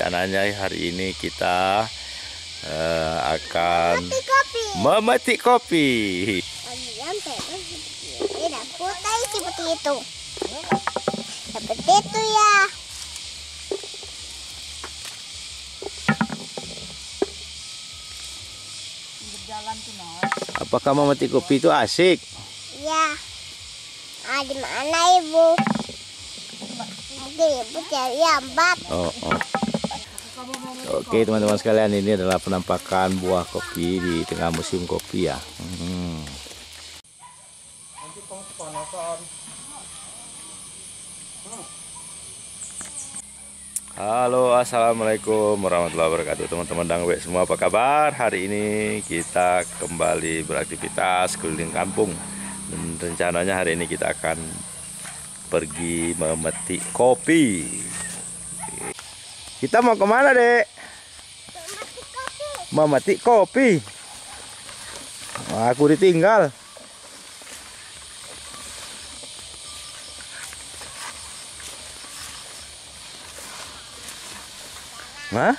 rencananya hari ini kita akan memetik kopi. Tidak putih seperti itu. Seperti itu ya. Apakah memetik kopi itu asik? Ya. Di mana ibu? Mungkin ibu cari lambat. Oke teman-teman sekalian, ini adalah penampakan buah kopi di tengah musim kopi ya. Halo, assalamualaikum warahmatullahi wabarakatuh teman-teman dangwek semua, apa kabar? Hari ini kita kembali beraktivitas keliling kampung, dan rencananya hari ini kita akan pergi memetik kopi. Kita mau kemana, Dek? Memetik kopi. Wah, aku ditinggal. Hah?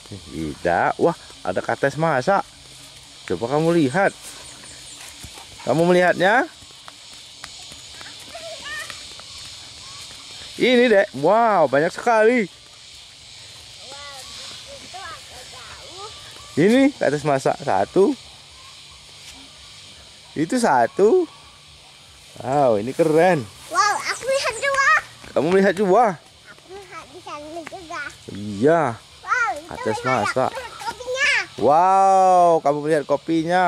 Tidak. Wah, ada kates masak. Coba kamu lihat. Kamu melihatnya? Ini, Dek. Wow, banyak sekali. Ini kates masak satu. Itu satu. Wow, ini keren. Wow, aku lihat juga. Kamu melihat juga? Aku lihat di sana juga. Iya. Wow, Kates masak. kopinya. Wow, kamu melihat kopinya.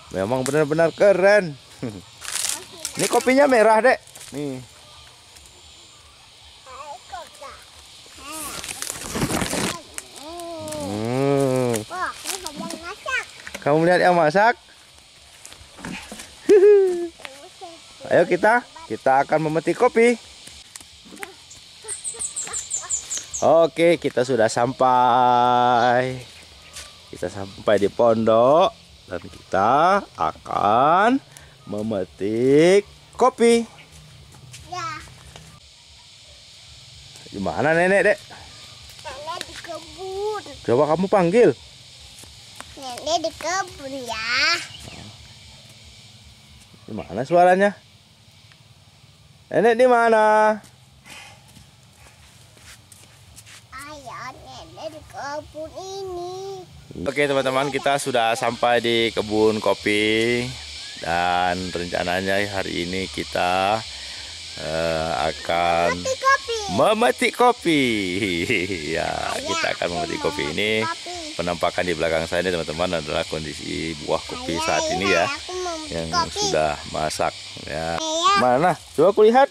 Memang benar-benar keren. Ini kopinya merah, Dek. Nih. Wah, ini yang masak. Kamu melihat yang masak? Ayo kita akan memetik kopi. Oke, kita sudah sampai. Kita sampai di pondok dan kita akan memetik kopi. Ya, Di mana Nenek, Dek? nenek di kebun. Coba kamu panggil. Nenek di kebun ya. Di mana suaranya? Nenek di mana? Ayah, nenek di kebun ini. Oke teman-teman, kita sudah sampai di kebun kopi, dan rencananya hari ini kita akan Memetik kopi. memetik kopi. Ya, kita akan memetik kopi ini. Kopi. Penampakan di belakang saya ini teman-teman adalah kondisi buah kopi saat ini ya, Aku memetik yang kopi. sudah masak ya. Ayah. Mana? Coba aku lihat.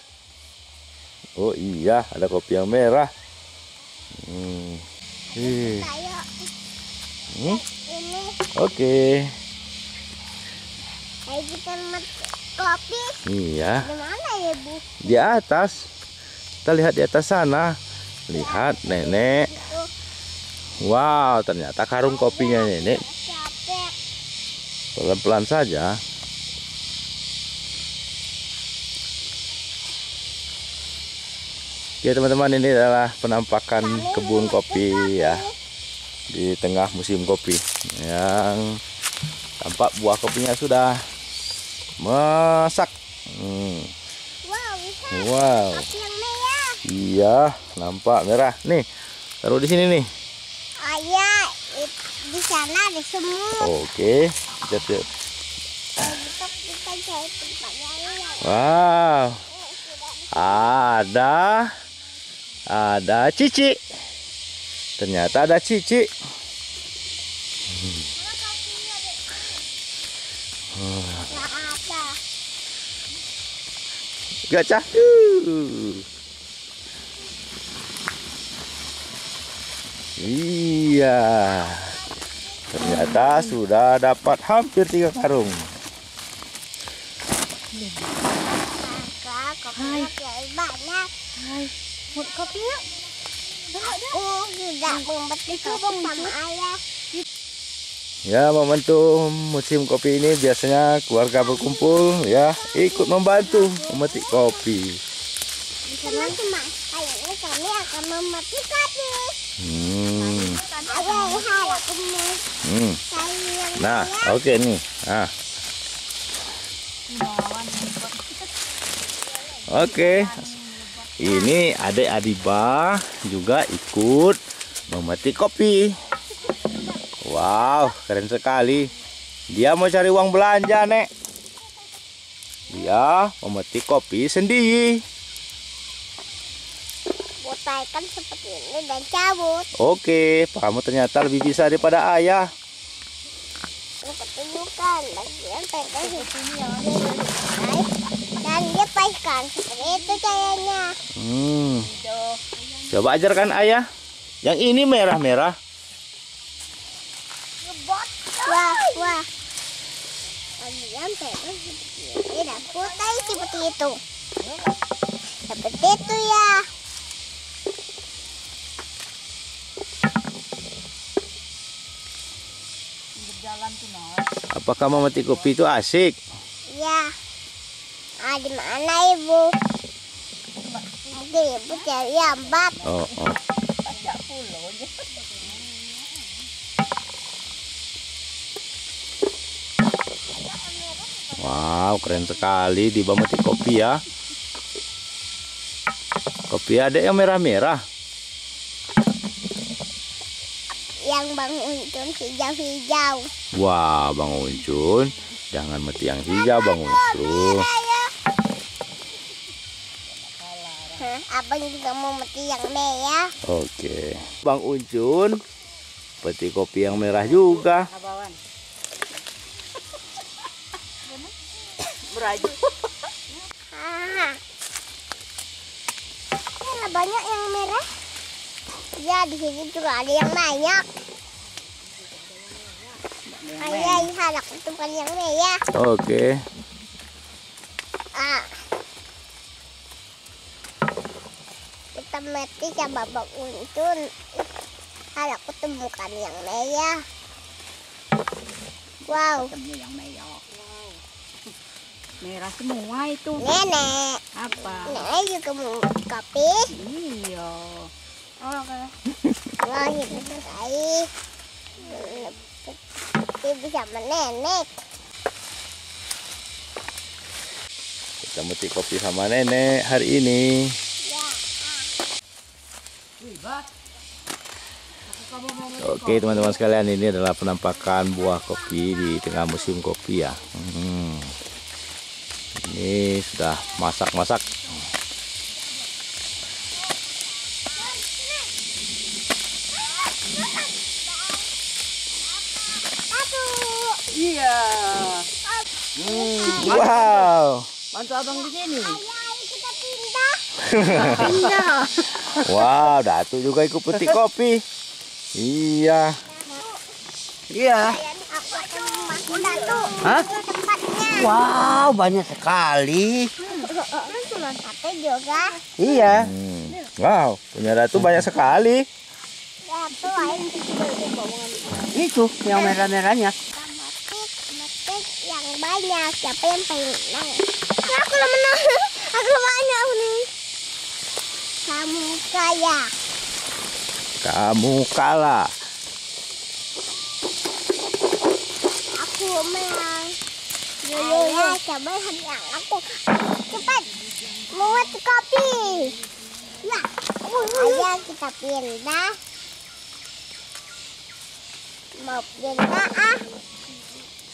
Oh iya, ada kopi yang merah. Ih. Ayo, Hmm? ini. Oke. Ayo kita memetik kopi. Iya, Di mana ya, Bu? di atas. Kita lihat di atas sana. Lihat Nenek. Itu. Wow, ternyata karung kopinya Nenek. Capek. Pelan-pelan saja. Oke teman-teman, ini adalah penampakan kebun kopi ya, di tengah musim kopi, yang tampak buah kopinya sudah masak. Wow, bisa. Wow, Kopi yang merah. iya, nampak merah. Nih, taruh di sini nih. Ayah, di sana ada semut. Oke, kita Untuk kita cari tempatnya yang wow, ada cici. Ternyata ada cici. nggak ada. Gacah. Iya. Ternyata sudah dapat hampir 3 karung. Kakak, kopinya banyak. Một kopi yuk. Aku sudah memetik kopi sama ayah. Ya, momentum musim kopi ini biasanya keluarga berkumpul ya, ikut membantu memetik kopi. Teman-teman, hari ini kami akan memetik kopi. Ayah, harap kamu. Nah, oke nih. Nah. Oke. Ini adik Adiba juga ikut memetik kopi. Wow, keren sekali. Dia mau cari uang belanja, Nek. Dia memetik kopi sendiri. Botaikan seperti ini dan cabut. Oke, kamu ternyata lebih bisa daripada ayah. Ketunjukkan bagian pegang sini dan dia paiskan seperti itu caranya. Coba ajarkan ayah. Yang ini merah-merah. Wah. Bagian pegang seperti ini dan putih seperti itu. Seperti itu ya. Apakah memetik kopi itu asik? Ya. Di mana ibu? Nanti ibu cari ambat. Oh. Wow, keren sekali di memetik kopi ya. Kopi ada yang merah-merah. Yang Bang Uncun hijau-hijau. Wah, Bang Uncun, jangan meti yang hijau, Bang Uncun. Abang juga mau meti yang merah. Oke, Bang Uncun, peti kopi yang merah juga. Beraju. Banyak yang merah. Ya, di sini juga ada yang banyak. Ayah, lihat aku temukan yang merah. Oke. Kita meti sama Bang Uncun. Ada aku temukan yang merah. Wow. Yang merah. Merah semua itu. Nenek. Apa? Nenek juga mau kopi. Iya. Oke. Wah, ini sekali. Dia bisa menenek. Kita metik kopi sama nenek hari ini. Oke teman-teman sekalian, ini adalah penampakan buah kopi di tengah musim kopi ya. Ini sudah masak-masak. Iya. Wow. Bantu abang di sini. Ayah, kita pindah. Pindah. Wow, Datu juga ikut petik kopi. Iya. Iya. Aku akan masuk Datu. Hah? Tempatnya. Wow, banyak sekali. Sate juga. Iya. Wow, punya Datu banyak sekali. Datu, ayo. Itu yang merah-merahnya. Metik yang banyak. Siapa yang paling menang? Ya, aku lah menang. Aku banyak nih. Kamu kaya. Kamu kalah. Aku menang. Ayah, coba yang aku. Cepat. Buat kopi. Ya. Ayah, kita pindah. Mau pindah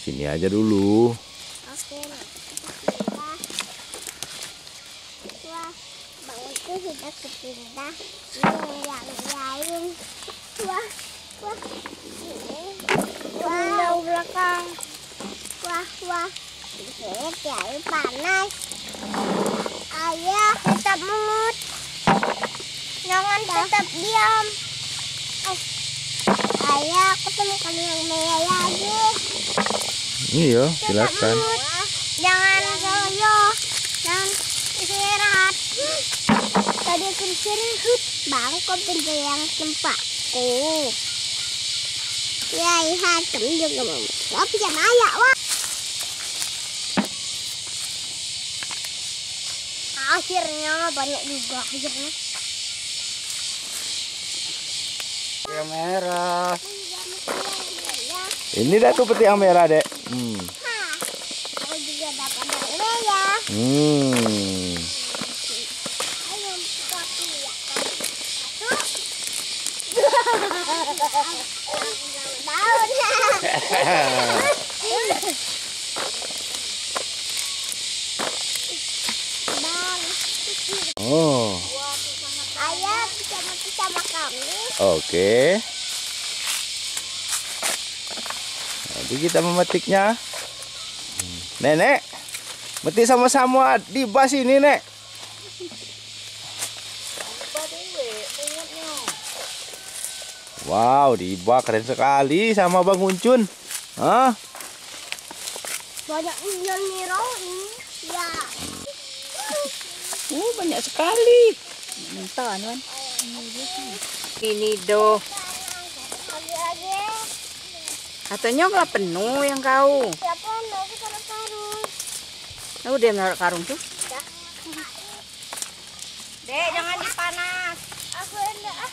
Sini aja dulu. Oke. Pindah. Wah, Bang itu sudah kepindah. Ini yang lain. Wah. Ini. Wah, belakang. Wah. Di sini tiada panas. Ayah, tetap mungut. Jangan tetap diam. Ayah, aku temukan yang merah lagi. Iya, silakan. Jangan loyo. Jangan istirahat. Tadi aku istirahat. Bang, kau pindah yang tempatku. Ya, lihat. Kamu juga mau kopi sama ayah, wah. Akhirnya banyak juga akhirnya. Yang merah. Ini dah tuh peti yang merah, Dek. Aku juga dapat dari merah. Ayo tapi ya kan. Oh. Ayah bisa mati sama kami. Oke. Nanti kita memetiknya. Nenek, metik sama-sama di bas ini, Nek. Wow, Diba keren sekali sama Bang Uncun. Hah? Banyak yang ngiroin. Ya. Banyak sekali. Minta Anuan. Ini do. Lagi-lagi. Katanya nggak penuh yang kau. Siapa mau kita karung? Tahu dia naruh karung tuh. Dek, jangan dipanas. Aku enggak ah.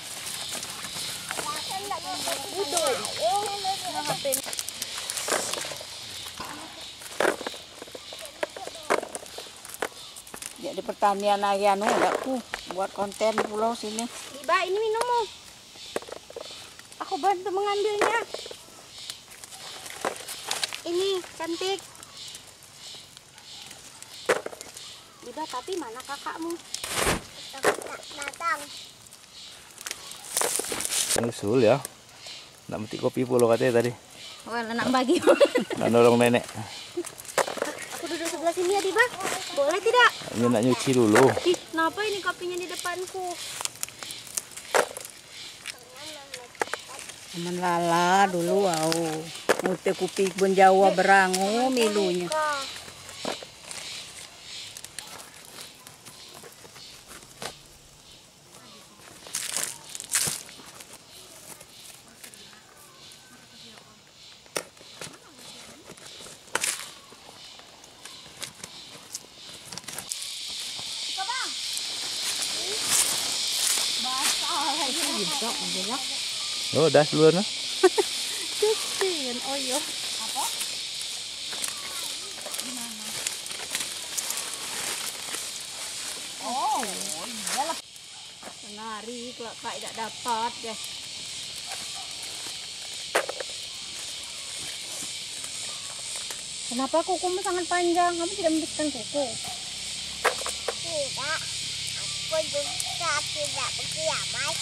Jadi pertanian ayah nu aku buat konten pulau sini. Diba, ini minummu. Aku bantu mengambilnya. Ini cantik. Diba, tapi mana kakakmu? Datang. Usul ya. Nak metik kopi pulau katanya tadi. Wah, anak bagi. Nak nolong nenek. Aku duduk sebelah sini ya, Diba. Boleh tidak? Ini nak nyuci dulu. Ih, kenapa ini kopinya di depanku? Aman lala dulu au. Mute kupi bon Jawa berangu milunya. Oh, das dulu nah. Kecil oyo. Oh, iyalah. Senari kalau kak tidak dapat ya. Kenapa kukumu sangat panjang? Kamu tidak membersihkan kuku? Tidak. Aku juga tidak berkiamat.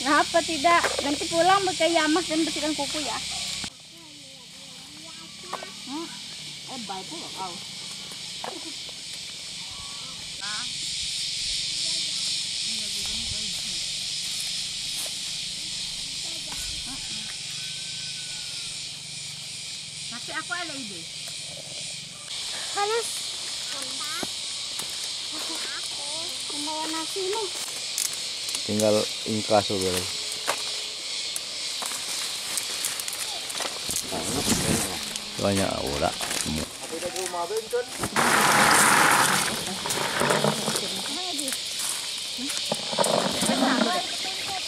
Kenapa tidak? Nanti pulang pakai yamas dan bersihkan kuku ya. Baik pula kau. Tapi aku ada ide. Panas. Aku membawa nasimu. Tinggal ingkas udah. Banyak udah.